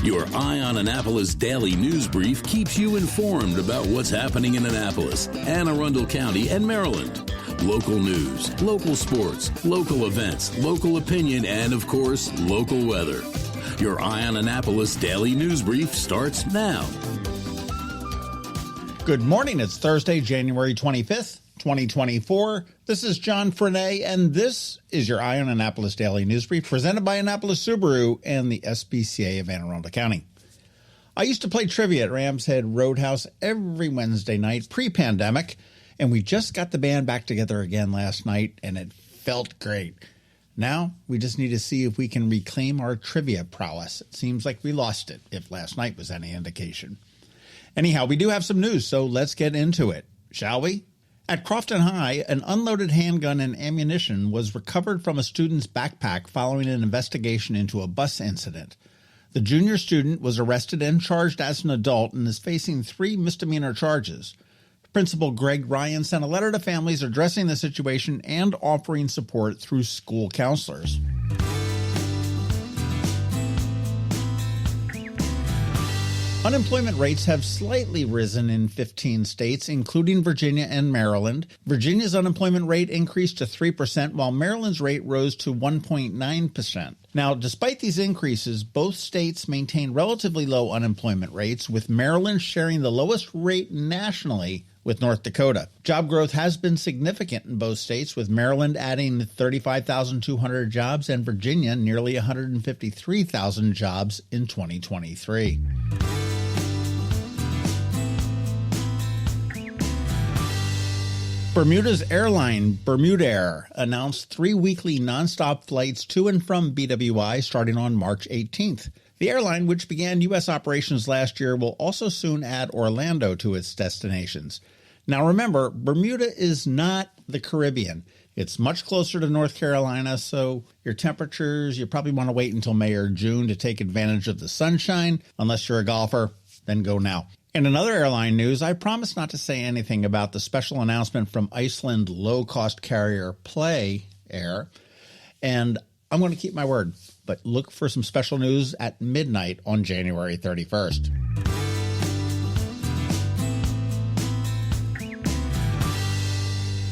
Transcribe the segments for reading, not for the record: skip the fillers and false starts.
Your Eye on Annapolis daily news brief keeps you informed about what's happening in Annapolis, Anne Arundel County, and Maryland. Local news, local sports, local events, local opinion, and, of course, local weather. Your Eye on Annapolis daily news brief starts now. Good morning. It's Thursday, January 25th, 2024. This is John Frenaye, and this is your Eye on Annapolis daily news brief presented by Annapolis Subaru and the SPCA of Anne Arundel County. I used to play trivia at Rams Head Roadhouse every Wednesday night pre-pandemic, and we just got the band back together again last night, and it felt great. Now, we just need to see if we can reclaim our trivia prowess. It seems like we lost it, if last night was any indication. Anyhow, we do have some news, so let's get into it, shall we? At Crofton High, an unloaded handgun and ammunition was recovered from a student's backpack following an investigation into a bus incident. The junior student was arrested and charged as an adult and is facing 3 misdemeanor charges. Principal Greg Ryan sent a letter to families addressing the situation and offering support through school counselors. Unemployment rates have slightly risen in 15 states, including Virginia and Maryland. Virginia's unemployment rate increased to 3%, while Maryland's rate rose to 1.9%. Now, despite these increases, both states maintain relatively low unemployment rates, with Maryland sharing the lowest rate nationally with North Dakota. Job growth has been significant in both states, with Maryland adding 35,200 jobs and Virginia nearly 153,000 jobs in 2023. Bermuda's airline, Bermuda, announced 3 weekly nonstop flights to and from BWI starting on March 18th. The airline, which began U.S. operations last year, will also soon add Orlando to its destinations. Now remember, Bermuda is not the Caribbean. It's much closer to North Carolina, so your temperatures, you probably want to wait until May or June to take advantage of the sunshine. Unless you're a golfer, then go now. In another airline news, I promised not to say anything about the special announcement from Iceland low-cost carrier Play Air, and I'm going to keep my word, but look for some special news at midnight on January 31st.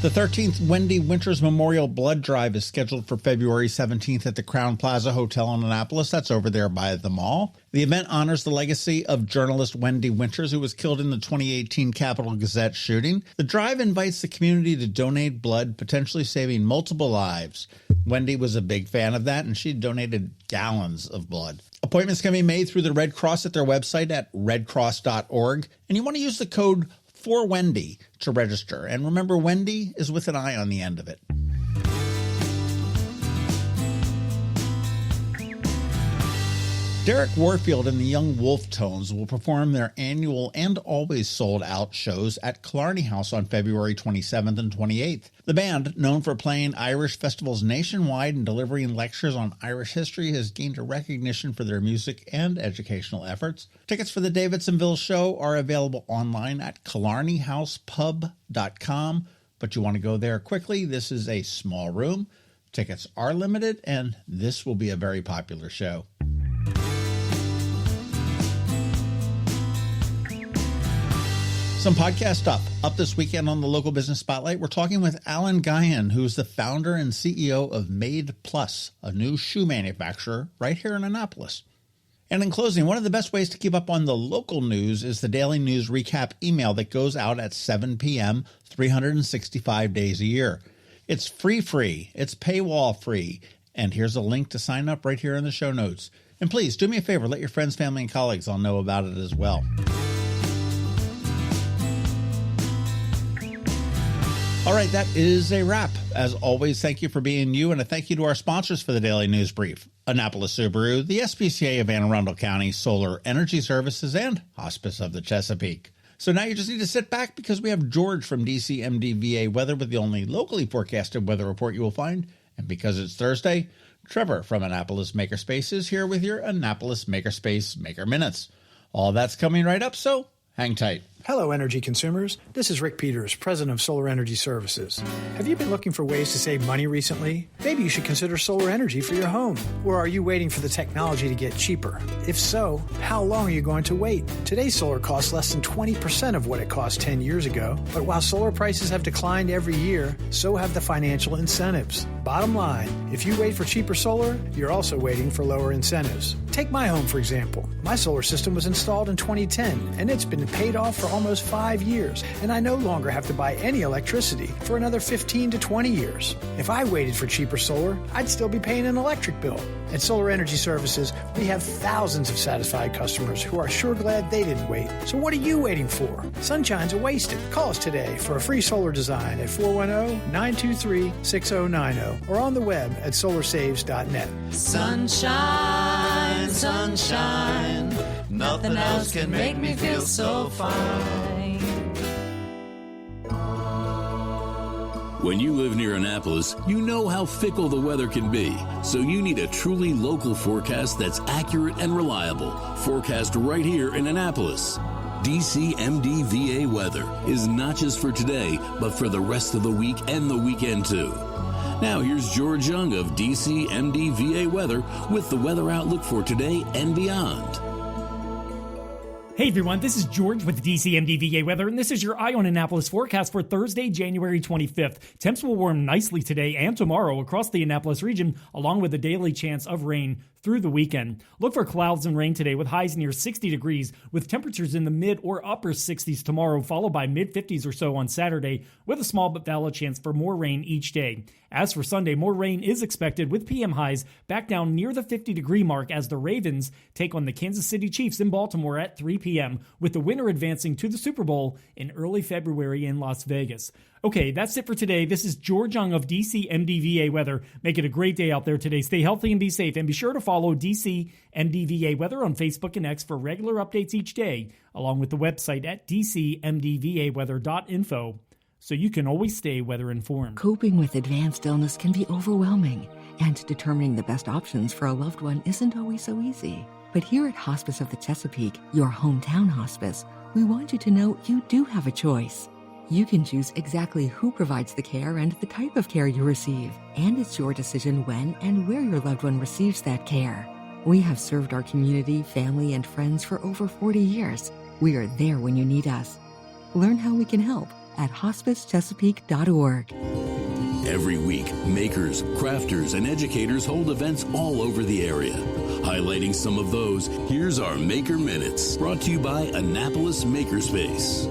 The 13th Wendi Winters Memorial Blood Drive is scheduled for February 17th at the Crown Plaza Hotel in Annapolis. That's over there by the mall. The event honors the legacy of journalist Wendi Winters, who was killed in the 2018 Capitol Gazette shooting. The drive invites the community to donate blood, potentially saving multiple lives. Wendi was a big fan of that, and she donated gallons of blood. Appointments can be made through the Red Cross at their website at redcross.org, and you want to use the code for Wendi to register. And remember, Wendi is with an I on the end of it. Derek Warfield and the Young Wolfe Tones will perform their annual and always sold-out shows at Killarney House on February 27th and 28th. The band, known for playing Irish festivals nationwide and delivering lectures on Irish history, has gained a recognition for their music and educational efforts. Tickets for the Davidsonville show are available online at killarneyhousepub.com, but you want to go there quickly. This is a small room. Tickets are limited, and this will be a very popular show. Some podcast stuff. Up this weekend on the Local Business Spotlight, we're talking with Alan Guyan, who's the founder and CEO of Made Plus, a new shoe manufacturer right here in Annapolis. And in closing, one of the best ways to keep up on the local news is the daily news recap email that goes out at 7 p.m. 365 days a year. It's free, it's paywall free, and here's a link to sign up right here in the show notes. And please, do me a favor, let your friends, family, and colleagues all know about it as well. All right, that is a wrap. As always, thank you for being you, and a thank you to our sponsors for the Daily News Brief: Annapolis Subaru, the SPCA of Anne Arundel County, Solar Energy Services, and Hospice of the Chesapeake. So now you just need to sit back because we have George from DCMDVA Weather with the only locally forecasted weather report you will find. And because it's Thursday, Trevor from Annapolis Makerspace is here with your Annapolis Makerspace Maker Minutes. All that's coming right up, so hang tight. Hello, energy consumers. This is Rick Peters, president of Solar Energy Services. Have you been looking for ways to save money recently? Maybe you should consider solar energy for your home. Or are you waiting for the technology to get cheaper? If so, how long are you going to wait? Today's solar costs less than 20% of what it cost 10 years ago. But while solar prices have declined every year, so have the financial incentives. Bottom line, if you wait for cheaper solar, you're also waiting for lower incentives. Take my home, for example. My solar system was installed in 2010, and it's been paid off for almost 5 years, and I no longer have to buy any electricity for another 15 to 20 years. If I waited for cheaper solar, I'd still be paying an electric bill. At Solar Energy Services, we have thousands of satisfied customers who are sure glad they didn't wait. So what are you waiting for? Sunshine's a wasted. Call us today for a free solar design at 410-923-6090 or on the web at solarsaves.net. Sunshine, sunshine, nothing else can make me feel so fine. When you live near Annapolis, you know how fickle the weather can be. So you need a truly local forecast that's accurate and reliable. Forecast right here in Annapolis. DCMDVA weather is not just for today, but for the rest of the week and the weekend too. Now here's George Young of DCMDVA weather with the weather outlook for today and beyond. Hey everyone, this is George with DCMDVA Weather, and this is your Eye on Annapolis forecast for Thursday, January 25th. Temps will warm nicely today and tomorrow across the Annapolis region, along with a daily chance of rain through the weekend. Look for clouds and rain today with highs near 60 degrees, with temperatures in the mid or upper 60s tomorrow, followed by mid 50s or so on Saturday, with a small but valid chance for more rain each day. As for Sunday, more rain is expected with PM highs back down near the 50-degree mark as the Ravens take on the Kansas City Chiefs in Baltimore at 3 p.m., with the winner advancing to the Super Bowl in early February in Las Vegas. Okay, that's it for today. This is George Young of DCMDVA Weather. Make it a great day out there today. Stay healthy and be safe, and be sure to follow DCMDVA Weather on Facebook and X for regular updates each day, along with the website at dcmdvaweather.info, so you can always stay weather informed. Coping with advanced illness can be overwhelming, and determining the best options for a loved one isn't always so easy. But here at Hospice of the Chesapeake, your hometown hospice, we want you to know you do have a choice. You can choose exactly who provides the care and the type of care you receive, and it's your decision when and where your loved one receives that care. We have served our community, family, and friends for over 40 years. We are there when you need us. Learn how we can help at hospicechesapeake.org. Every week, makers, crafters, and educators hold events all over the area. Highlighting some of those, here's our Maker Minutes, brought to you by Annapolis Makerspace.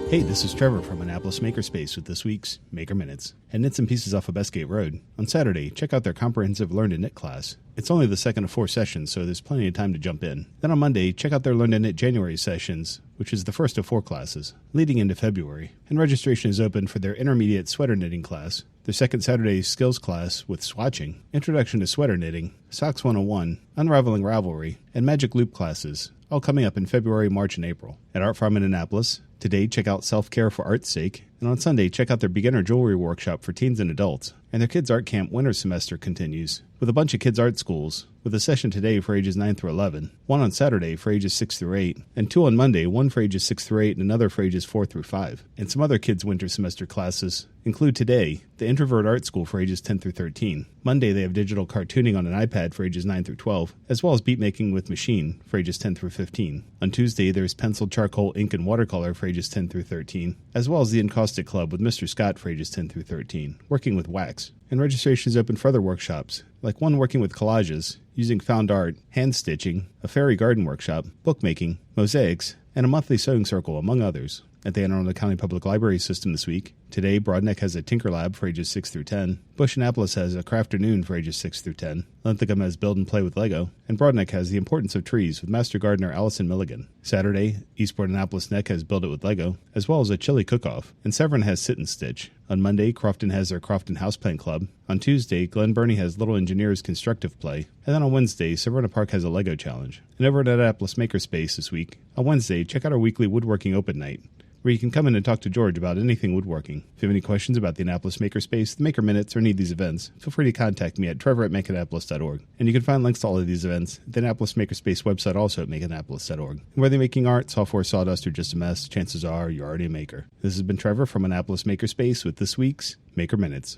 Hey, this is Trevor from Annapolis Makerspace with this week's Maker Minutes. At Knits and Pieces off of Bestgate Road, on Saturday, check out their comprehensive Learn to Knit class. It's only the second of 4 sessions, so there's plenty of time to jump in. Then on Monday, check out their Learn to Knit January sessions, which is the first of 4 classes, leading into February. And registration is open for their intermediate sweater knitting class, their second Saturday skills class with swatching, Introduction to Sweater Knitting, Socks 101, Unraveling Ravelry, and Magic Loop classes, all coming up in February, March, and April. At Art Farm in Annapolis, today check out Self-Care for Art's Sake, and on Sunday check out their Beginner Jewelry Workshop for teens and adults. And their Kids Art Camp winter semester continues, with a bunch of kids' art schools, with a session today for ages 9 through 11, one on Saturday for ages 6 through 8, and 2 on Monday, one for ages 6 through 8 and another for ages 4 through 5. And some other kids' winter semester classes include today the Introvert Art School for ages 10 through 13. Monday they have digital cartooning on an iPad for ages 9 through 12, as well as beat making with machine for ages 10 through 15. On Tuesday there's pencil, charcoal, ink, and watercolor for ages 10 through 13, as well as the Encaustic Club with Mr. Scott for ages 10 through 13, working with wax. And registration is open for other workshops, like one working with collages, using found art, hand stitching, a fairy garden workshop, bookmaking, mosaics, and a monthly sewing circle, among others. At the Anne Arundel County Public Library System this week, today Broadneck has a Tinker Lab for ages 6 through 10, Bush Annapolis has a Crafternoon for ages 6 through 10, Linthicum has Build and Play with Lego, and Broadneck has The Importance of Trees with Master Gardener Allison Milligan. Saturday, Eastport Annapolis Neck has Build It with Lego, as well as a chili cook-off, and Severn has Sit and Stitch. On Monday, Crofton has their Crofton Houseplant Club. On Tuesday, Glen Burnie has Little Engineers Constructive Play. And then on Wednesday, Severna Park has a Lego Challenge. And over at Annapolis Makerspace this week, on Wednesday, check out our weekly Woodworking Open Night. where you can come in and talk to George about anything woodworking. If you have any questions about the Annapolis Makerspace, the Maker Minutes, or any of these events, feel free to contact me at trevor@makeannapolis.org. And you can find links to all of these events at the Annapolis Makerspace website, also at makeannapolis.org. And whether you're making art, software, sawdust, or just a mess, chances are you're already a maker. This has been Trevor from Annapolis Makerspace with this week's Maker Minutes.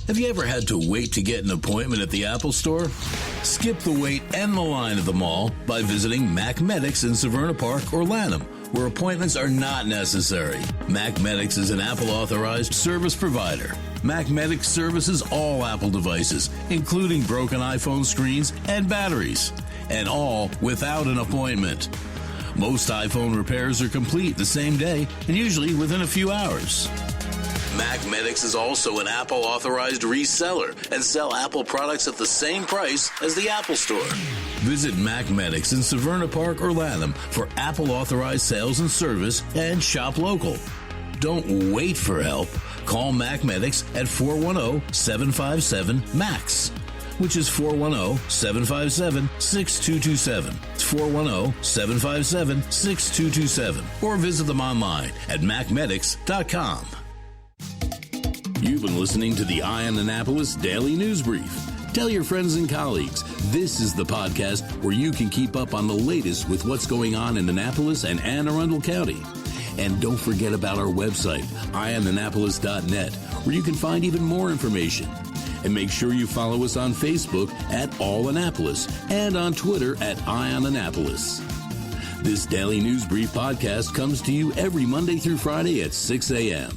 Have you ever had to wait to get an appointment at the Apple Store? Skip the wait and the line at the mall by visiting Mac Medics in Severna Park or Lanham, where appointments are not necessary. Mac Medics is an Apple-authorized service provider. Mac Medics services all Apple devices, including broken iPhone screens and batteries, and all without an appointment. Most iPhone repairs are complete the same day and usually within a few hours. Mac Medics is also an Apple-authorized reseller and sell Apple products at the same price as the Apple Store. Visit Mac Medics in Severna Park or Lanham for Apple-authorized sales and service and shop local. Don't wait for help. Call Mac Medics at 410-757-MAX, which is 410-757-6227. It's 410-757-6227. Or visit them online at macmedics.com. You've been listening to the Eye on Annapolis Daily News Brief. Tell your friends and colleagues, this is the podcast where you can keep up on the latest with what's going on in Annapolis and Anne Arundel County. And don't forget about our website, eyeonannapolis.net, where you can find even more information. And make sure you follow us on Facebook at All Annapolis and on Twitter at Eye on Annapolis. This Daily News Brief podcast comes to you every Monday through Friday at 6 a.m.